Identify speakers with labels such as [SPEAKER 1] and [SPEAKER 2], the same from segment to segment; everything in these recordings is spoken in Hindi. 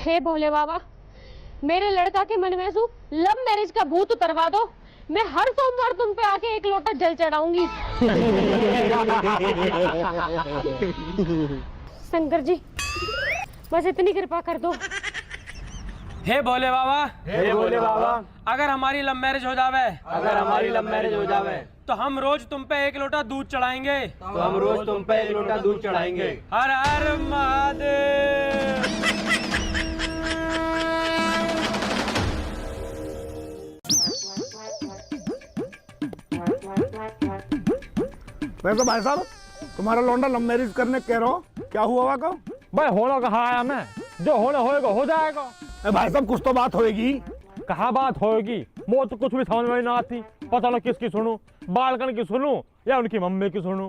[SPEAKER 1] हे भोले बाबा, मेरे लड़का के मन में सु लव मैरिज का भूत उतरवा दो। मैं हर सोमवार तुम पे आके एक लोटा जल चढ़ाऊंगी। शंकर जी, बस इतनी कृपा कर दो।
[SPEAKER 2] हे भोले बाबा,
[SPEAKER 3] हे भोले बाबा,
[SPEAKER 2] अगर हमारी लव मैरिज हो जावे,
[SPEAKER 3] अगर हमारी लव मैरिज हो जावे
[SPEAKER 2] तो हम रोज तुम पे एक लोटा दूध चढ़ाएंगे।
[SPEAKER 3] तो हम रोज तुम पे एक लोटा दूध चढ़ाएंगे।
[SPEAKER 2] हर हर महादेव।
[SPEAKER 4] वैसे भाई साहब, तुम्हारा लौंडा लव मैरिज करने कह रहा हो, क्या हुआ वहाँ का?
[SPEAKER 5] भाई होना कहा आया मैं, जो होना होएगा हो जाएगा।
[SPEAKER 4] भाई साहब, कुछ तो बात होएगी।
[SPEAKER 5] कहा बात होएगी, वो तो कुछ भी समझ में ना आती। पता ना किसकी सुनूं, बालकन की सुनूं या उनकी मम्मी की सुनूं।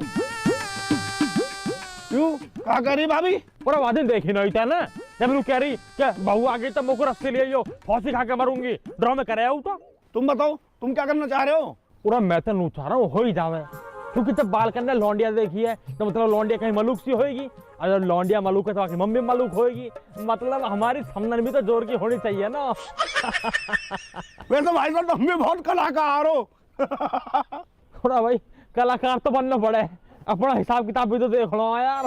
[SPEAKER 4] क्यों, क्या कह रही भाभी?
[SPEAKER 5] पूरा वादिन देखी नहीं था ना, जब लोग कह रही क्या बहू आ गई तो मुकुर रस्सी ले आइयो, फांसी खा के मरूंगी। ड्रामे करे आऊ तो
[SPEAKER 4] तुम बताओ, तुम क्या करना चाह रहे हो?
[SPEAKER 5] पूरा मैं तो नहीं चाह रहा हूँ हो ही जावे, क्योंकि जब बालकन ने लौंडिया देखी है तो मतलब लौंडिया कहीं मलूक सी होएगी, और जब लौंडिया मलूक है तो आखिर मम्मी मलूक होएगी। मतलब हमारी समझन भी तो जोर की होनी चाहिए ना।
[SPEAKER 4] वैसे भाई साहब, तुम भी बहुत कलाकार हो।
[SPEAKER 5] थोड़ा भाई कलाकार तो बनना पड़े, अपना हिसाब किताब भी तो देख लो यार।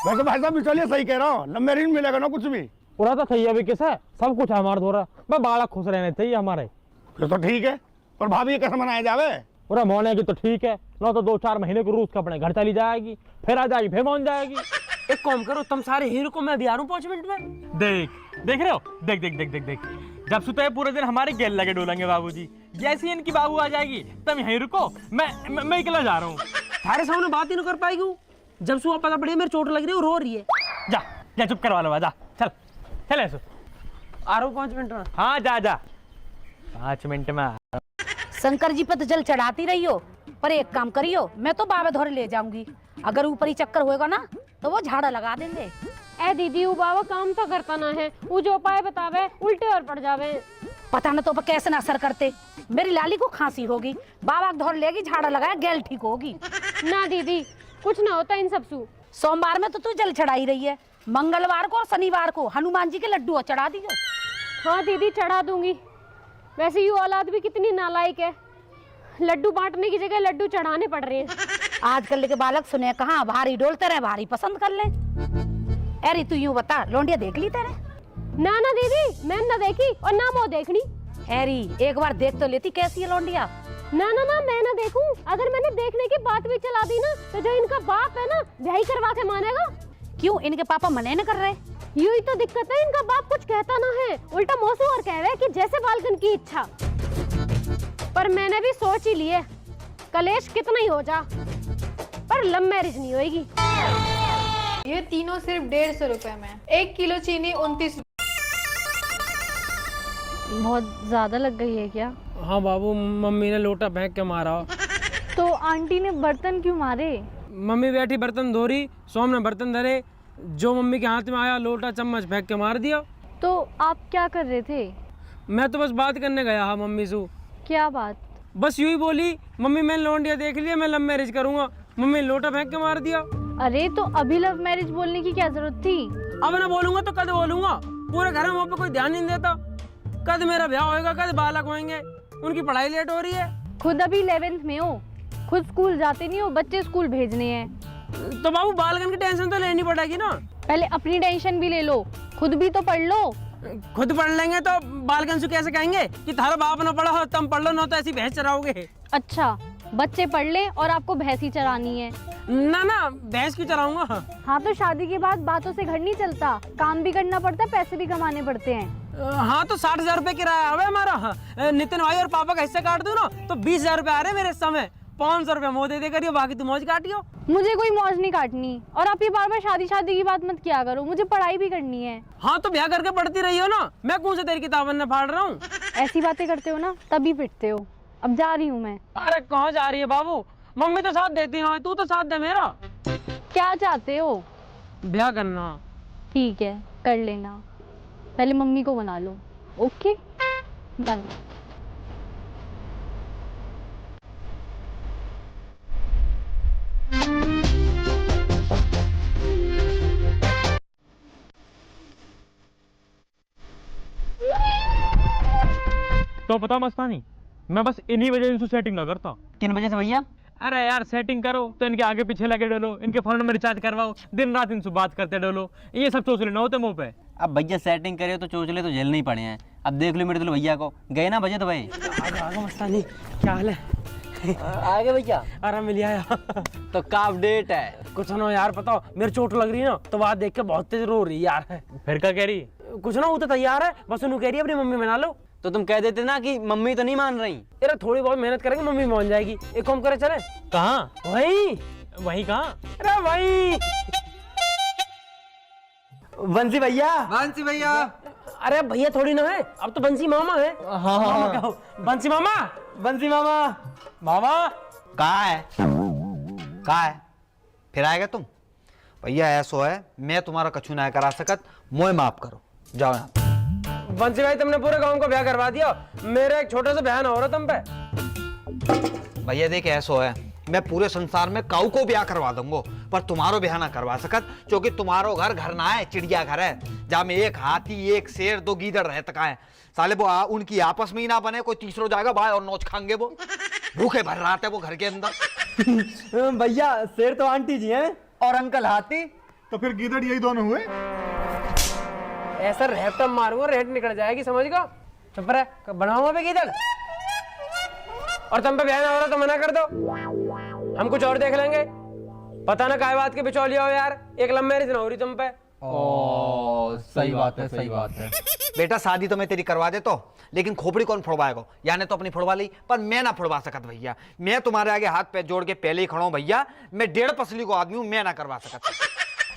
[SPEAKER 4] वैसे भाई साहब, चलिए सही कह रहा हूँ, लव मैरिज मिलेगा ना कुछ भी।
[SPEAKER 5] पूरा तो चाहिए भी किस है, सब कुछ है हमारे द्वारा, बस बालक खुश रहने चाहिए हमारे।
[SPEAKER 4] फिर तो ठीक है, पर भाभी ये कैसे मनाया जावे?
[SPEAKER 5] पूरा मोने की तो ठीक है, ना तो 2-4 महीने को रूस का अपने घर चली जाएगी, फिर आ जाएगी, फिर मान जाएगी।
[SPEAKER 2] एक काम करो, तुम सारे हीरो को मैं भी आ रहा हूँ 5 मिनट में।
[SPEAKER 5] देख रहे हो, देख देख देख देख देख, जब सुते पूरे दिन हमारे गेल लगे डोलेंगे बाबूजी। जैसी इनकी बाबू आ जाएगी तुम यहीं रुको, मैं अकेला जा रहा हूँ।
[SPEAKER 2] सारे सामने बात ही नहीं कर पाएगी। जब सुबह पता पड़ी मेरी चोट लग रही है, रो रही है।
[SPEAKER 5] जा जा चुप करवा लो, जा चल चल ऐसे।
[SPEAKER 2] आ रहा हूँ 5 मिनट में।
[SPEAKER 5] हाँ जा जा, 5 मिनट में।
[SPEAKER 6] शंकर जी पे तो जल चढ़ाती रही हो, पर एक काम करियो, मैं तो बाबा धोरे ले जाऊंगी। अगर ऊपर ही चक्कर होएगा ना तो वो झाड़ा लगा देंगे।
[SPEAKER 1] ए दीदी, वो बाबा काम तो करता ना है, वो जो उपाय बतावे उल्टे और पड़ जावे।
[SPEAKER 6] पता न तो कैसे ना असर करते। मेरी लाली को खांसी होगी, बाबा धोर लेगी, झाड़ा लगाया, गैल ठीक होगी।
[SPEAKER 1] ना दीदी, कुछ ना होता इन सब सु।
[SPEAKER 6] सोमवार में तो तू जल चढ़ाई रही है, मंगलवार को और शनिवार को हनुमान जी के लड्डू चढ़ा दियो।
[SPEAKER 1] हाँ दीदी, चढ़ा दूंगी। वैसे ये औलाद भी कितनी नालायक है, लड्डू बांटने की जगह लड्डू चढ़ाने पड़ रहे हैं।
[SPEAKER 6] आजकल के बालक सुने कहाँ भारी डोलते रहे, भारी पसंद कर ले। अरे तू यूं बता, लौंडिया देख ली तेरे?
[SPEAKER 1] ना ना दीदी, मैं ना देखी और ना वो देखनी।
[SPEAKER 6] अरे एक बार देख तो लेती कैसी है लौंडिया।
[SPEAKER 1] ना ना ना, मैं ना देखूं। अगर मैंने देखने की बात भी चला दी ना, तो जो इनका बाप है ना, यही करवा के मानेगा।
[SPEAKER 6] क्यों, इनके पापा मने न कर रहे?
[SPEAKER 1] यही तो दिक्कत है, इनका बाप कुछ कहता ना है, उल्टा मौसू और कह रहे कि जैसे बालकन की इच्छा। पर मैंने भी सोच ही लिए, कलेश कितना ही हो जा, पर लव मैरिज नहीं होगी।
[SPEAKER 7] ये तीनों सिर्फ 150 रुपए में। 1 किलो चीनी 29।
[SPEAKER 8] बहुत ज्यादा लग गई है क्या?
[SPEAKER 2] हाँ बाबू, मम्मी ने लोटा फेंक के मारा।
[SPEAKER 8] तो आंटी ने बर्तन क्यों मारे?
[SPEAKER 2] मम्मी बैठी बर्तन धो रही, सोम ने बर्तन धरे, जो मम्मी के हाथ में आया लोटा चम्मच फेंक के मार दिया।
[SPEAKER 8] तो आप क्या कर रहे थे?
[SPEAKER 2] मैं तो बस बात करने गया हाँ मम्मी से।
[SPEAKER 8] क्या बात?
[SPEAKER 2] बस यूं ही बोली, मम्मी मैंने लौंडिया देख लिया, मैं लव मैरिज करूंगा। मम्मी ने लोटा फेंक के मार दिया।
[SPEAKER 8] अरे तो अभी लव मैरिज बोलने की क्या जरूरत थी?
[SPEAKER 2] अब ना बोलूंगा तो कद बोलूंगा, पूरे घर में पे कोई ध्यान नहीं देता। कद मेरा ब्याह होएगा, कद बालक होंगे, उनकी पढ़ाई लेट हो रही है।
[SPEAKER 8] खुद अभी 11th में हो, खुद स्कूल जाते नहीं हो, बच्चे स्कूल भेजने हैं।
[SPEAKER 2] तो बाबू बालकन की टेंशन तो लेनी पड़ेगी ना।
[SPEAKER 8] पहले अपनी टेंशन भी ले लो, खुद भी तो पढ़ लो।
[SPEAKER 2] खुद पढ़ लेंगे तो बालकन से कैसे कहेंगे कि थारा बाप ना पढ़ा हो, तुम पढ़ लो ना, तो ऐसी भैंस चराओगे।
[SPEAKER 8] अच्छा, बच्चे पढ़ ले और आपको भैंसी चरानी है?
[SPEAKER 2] ना ना, भैंस क्यों चराऊंगा।
[SPEAKER 8] हाँ तो शादी के बाद बातों से घर नहीं चलता, काम भी करना पड़ता है, पैसे भी कमाने पड़ते हैं।
[SPEAKER 2] हाँ तो 60,000 रुपए किराया है हमारा। नितिन भाई और पापा का हिस्सा काट दो ना तो 20,000 रुपए आ रहे मेरे समय। 500 रुपए मोह दे करियो, बाकी तुम मौज काटियो।
[SPEAKER 8] मुझे कोई मौज नहीं काटनी, और आप ये बार बार शादी शादी की बात मत किया करो, मुझे पढ़ाई भी करनी है।
[SPEAKER 2] हाँ तो ब्याह करके पढ़ती रही हो ना, मैं कौन से तेरी किताबन में फाड़ रहा हूँ।
[SPEAKER 8] ऐसी बातें करते हो ना तभी पिटते हो। अब जा रही हूँ मैं।
[SPEAKER 2] अरे कहाँ जा रही है बाबू, मम्मी तो साथ देती है, तू तो साथ दे मेरा।
[SPEAKER 8] क्या चाहते हो?
[SPEAKER 2] ब्याह करना।
[SPEAKER 8] ठीक है, कर लेना, पहले मम्मी को बना लो। Okay done.
[SPEAKER 5] तो पता मस्तानी, मैं बस इन्हीं वजह से सेटिंग ना करता।
[SPEAKER 9] किन वजह से भैया?
[SPEAKER 5] अरे यार सेटिंग करो तो इनके आगे पीछे लगे डोलो, इनके फोन में रिचार्ज करवाओ, दिन रात इनसे बात करते डोलो, ये सब चोचले ना होते मुंह पे।
[SPEAKER 9] अब भैया सेटिंग करे तो चोचले तो झेलने ही पड़े हैं। अब देख लो मेरे तो भैया को गए ना बजे तो भाई।
[SPEAKER 2] आगे मस्तानी, क्या हाल है?
[SPEAKER 9] आगे भैया
[SPEAKER 2] आराम मिल आया।
[SPEAKER 9] तो का अपडेट है?
[SPEAKER 2] कुछ ना यार, बताओ मेरे चोट लग रही है ना, तो बात देख के बहुत तेज रो रही है यार।
[SPEAKER 5] फिर क्या कह रही?
[SPEAKER 2] कुछ ना, वो तो तैयार है, बस उन्हें कह रही है अपनी मम्मी मना लो।
[SPEAKER 9] तो तुम कह देते ना कि मम्मी तो नहीं मान रही।
[SPEAKER 2] यार थोड़ी बहुत मेहनत करेंगे, मम्मी मान जाएगी। एक काम करे चले।
[SPEAKER 5] कहाँ?
[SPEAKER 2] वही
[SPEAKER 5] वही कहाँ?
[SPEAKER 2] अरे वही
[SPEAKER 9] बंसी भैया।
[SPEAKER 3] बंसी भैया।
[SPEAKER 2] अरे भैया थोड़ी ना है, अब तो बंसी मामा है।
[SPEAKER 9] हाँ
[SPEAKER 2] मामा कहो, बंसी मामा।
[SPEAKER 9] बंसी मामा।
[SPEAKER 2] मामा
[SPEAKER 10] कहाँ है? कहाँ है? फिर आएगा तुम? भैया ऐसो है, मैं तुम्हारा कछु ना करा सकत, मोए माफ करो, जाओ यहाँ।
[SPEAKER 2] बंसी भाई तुमने पूरे गांव को ब्याह करवा दिया, मेरे एक छोटे से बहन हो रहा तुम पे।
[SPEAKER 10] भैया देख ऐसो है, मैं पूरे संसार में काऊ को ब्याह करवा दूंगा, पर तुम्हारो ब्याह ना करवा सकत, क्योंकि तुम्हारो घर घर ना है, चिड़िया घर है, जहाँ में एक हाथी, एक शेर, 2 गीदड़ रह तक है। साले वो उनकी आपस में ही ना बने, कोई तीसरो जाएगा भाई और नोच खाएंगे, वो भूखे भर रहा है वो घर के अंदर।
[SPEAKER 9] भैया शेर तो आंटी जी हैं और अंकल हाथी।
[SPEAKER 4] तो फिर गीदड़ यही दोनों हुए।
[SPEAKER 2] ऐसा रेट मारूंगा, रेट निकल जाएगी, समझ गो। चुप रहे, बनाऊंगा पे किधर। और तुम पे बहन हो रहा तो मना कर दो, हम कुछ और देख लेंगे। पता ना काय बात के बिचौलिया हो यार, एक लव मैरिज ना हो रही तुम पे।
[SPEAKER 3] सही बात है, सही बात है।
[SPEAKER 10] बेटा शादी तो मैं तेरी करवा देता हूँ, लेकिन खोपड़ी कौन फोड़वाएगा? यानी तो अपनी फोड़वा ली, पर मैं ना फोड़वा सकत भैया। मैं तुम्हारे आगे हाथ पैर जोड़ के पहले ही खड़ा हूँ भैया, मैं 1.5 पसली को आदमी हूँ, मैं ना करवा सकत।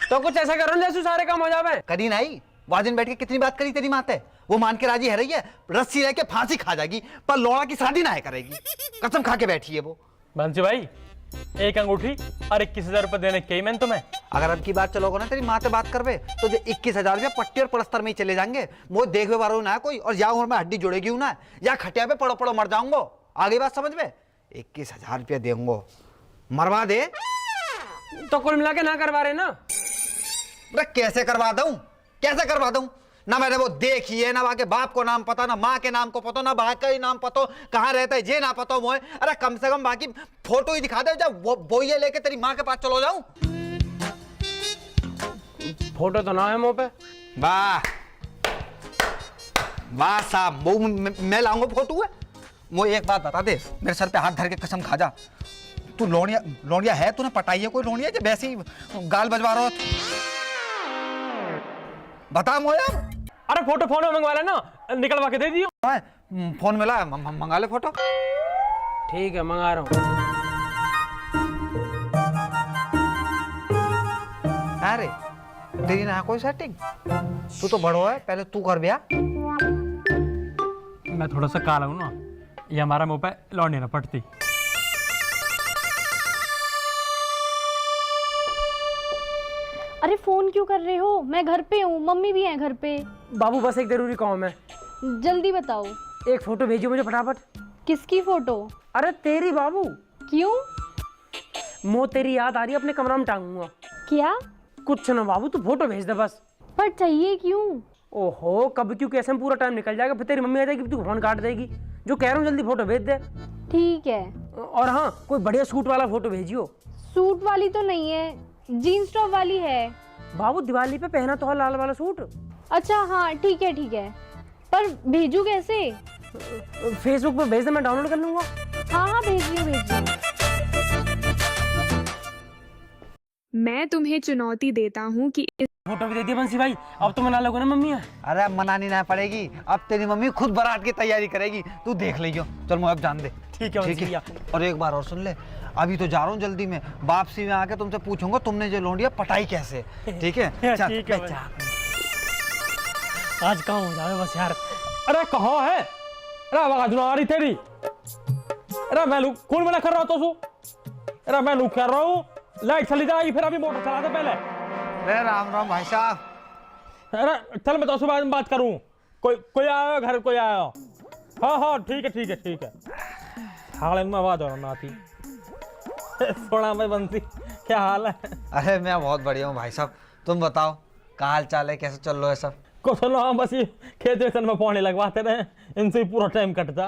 [SPEAKER 2] तो कुछ ऐसा करो जैसे सारे काम हो जावे।
[SPEAKER 10] करी नहीं, वहां दिन बैठ के कितनी बात करी तेरी माते, वो मान के राजी है रही है, रस्सी रह के फांसी खा जाएगी, पर लौड़ा की शादी ना है करेगी, कसम खा के बैठी है वो।
[SPEAKER 5] बंसी भाई एक अंगूठी और 21,000 रुपए देने के मैंने तुम्हें।
[SPEAKER 10] अगर अब की बात चलोगे ना तेरी माँ से बात करवे तो जो 21,000 रुपया पट्टी और पलस्तर में ही चले जाएंगे। वो देखवे वालों ना कोई, और या उम्र में हड्डी जुड़ेगी ना, या खटिया पे पड़ो पड़ो मर जाऊंगो। आगे बात समझ में? 21,000 रुपया देंगो, मरवा दे।
[SPEAKER 2] तो कुल मिला के ना करवा रहे ना।
[SPEAKER 10] कैसे करवा दूं? कैसे करवा दूं? ना मैंने वो देखी है, ना वहां के बाप को नाम पता, ना माँ के नाम को पता, ना भाई का ही नाम पता, कहाँ रहता है ये ना पता मोए। अरे कम से कम बाकी फोटो ही दिखा दे, जब वो ये लेके तेरी माँ के पास चलो जाऊं।
[SPEAKER 2] फोटो तो ना है मुंह पे।
[SPEAKER 10] वाह वाह साहब, वो मैं लाऊंगा फोटो है। मुझे एक बात बता दे, मेरे सर पे हाथ धर के कसम खा जा, तू लोनिया है? तूने पटाई है कोई लोनिया जो वैसे ही गाल बजवा रहा हो? बता मोया।
[SPEAKER 5] अरे फोटो फोन में मंगवा लेना, निकलवा के दे दियो।
[SPEAKER 10] फोन मिला, मंगा ले फोटो।
[SPEAKER 2] ठीक है मंगा रहा हूँ।
[SPEAKER 10] अरे तेरी ना कोई सेटिंग, तू तो बड़ो है, पहले तू कर ब्याह।
[SPEAKER 5] मैं थोड़ा सा काला हूँ ना, ये हमारा मुंह पे लौंडी ना पड़ती।
[SPEAKER 8] अरे फोन क्यों कर रहे हो? मैं घर पे हूँ, मम्मी भी है घर पे।
[SPEAKER 2] बाबू बस एक जरूरी काम है।
[SPEAKER 8] जल्दी बताओ।
[SPEAKER 2] एक फोटो भेजियो मुझे फटाफट।
[SPEAKER 8] किसकी फोटो?
[SPEAKER 2] अरे तेरी बाबू।
[SPEAKER 8] क्यों?
[SPEAKER 2] मो तेरी याद आ रही है, अपने कमरा में टांगूंगा।
[SPEAKER 8] क्या?
[SPEAKER 2] कुछ ना बाबू, तू फोटो भेज दे बस।
[SPEAKER 8] पर चाहिए क्यों?
[SPEAKER 2] ओहो, कब क्यों कैसे में पूरा टाइम निकल जाएगा, फिर तेरी मम्मी आ जाएगी, तू फोन काट देगी। जो कह रहा हूँ जल्दी फोटो भेज दे।
[SPEAKER 8] ठीक है।
[SPEAKER 2] और हाँ, कोई बढ़िया सूट वाला फोटो भेजियो।
[SPEAKER 8] सूट वाली तो नहीं है, जीन्स टॉप वाली है।
[SPEAKER 2] बाबू दिवाली पे पहना तो है लाल वाला सूट।
[SPEAKER 8] अच्छा हाँ ठीक है ठीक है, पर भेजू कैसे?
[SPEAKER 2] फेसबुक पे भेज दे, मैं डाउनलोड कर लूंगा।
[SPEAKER 8] हाँ हाँ भेज रही।
[SPEAKER 11] मैं तुम्हें चुनौती देता हूँ कि
[SPEAKER 2] फोटो भी दे दिया बंसी भाई, अब तो मना लोगे ना मम्मी है।
[SPEAKER 10] अरे मनानी ना पड़ेगी, अब तेरी मम्मी खुद बारात की तैयारी करेगी, तू देख लीजियो। चल मुझे अब जान दे।
[SPEAKER 2] ठीक है
[SPEAKER 10] ठीक है। और एक बार और सुन ले, अभी तो जा रहा हूँ जल्दी में, वापसी में आके तुमसे पूछूंगा तुमने जो लोंडिया पटाई कैसे। ठीक है?
[SPEAKER 2] ठीक है। आज कहाँ हो जाए बस यार।
[SPEAKER 5] अरे कहाँ है? अरे आवाज ना आ रही तेरी। अरे मैं कौन मना कर रहा तो सु? अरे मैं लुक कर रहा हूँ, लाइट चली जाएगी, फिर अभी मोटर चला दे पहले।
[SPEAKER 10] अरे राम राम भाई साहब।
[SPEAKER 5] अरे चल मैं तो सुबह में बात करूँ। कोई आया घर, कोई आया? हाँ हाँ ठीक है ठीक है ठीक है। हाल में आवाज और ना आती। थोड़ा भाई बंसी, क्या हाल है?
[SPEAKER 10] अरे मैं बहुत बढ़िया हूँ भाई साहब, तुम बताओ क्या हाल चाल है, कैसे चल रहा है सब?
[SPEAKER 5] कुछ ना, बस ये खेत वेतन में पानी लगवाते रहे, इनसे ही पूरा टाइम कटता।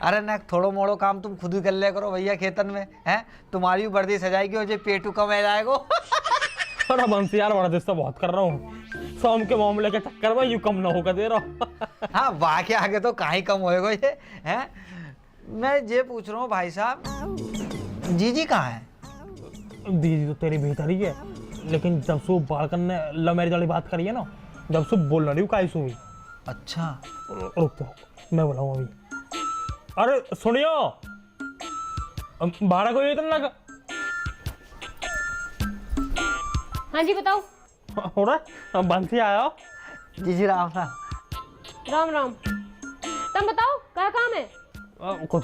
[SPEAKER 10] अरे ना थोड़ो मोड़ो काम तुम खुद ही कर लिया करो भैया खेतन में, हैं? तुम्हारी वर्दी सजाएगी और जो पेटू कम आ जाएगा।
[SPEAKER 5] अरे बंसी यार, बड़ा दिस्ता बहुत कर रहा हूँ, शाम के मामले के चक्कर में यूं कम ना होकर दे रहा हूँ।
[SPEAKER 10] हाँ वाह के आगे तो कहीं कम होएगा ये, हैं? मैं ये पूछ रहा हूँ भाई साहब, जीजी कहाँ है?
[SPEAKER 5] दीदी तो तेरी भीतर ही है, लेकिन जब से बालकन ने लव मैरिज वाली बात करी है ना, जब से बोल रही हूँ काई सो हुई।
[SPEAKER 10] अच्छा
[SPEAKER 5] रुक तो, मैं बुलाऊँ अभी। अरे सुनियो, भाड़ा कोई इतना का...
[SPEAKER 1] हाँ जी बताओ।
[SPEAKER 5] हो रहा बंसी आया।
[SPEAKER 10] जीजी राम राम।
[SPEAKER 1] राम राम। तुम बताओ क्या काम है?
[SPEAKER 5] कुछ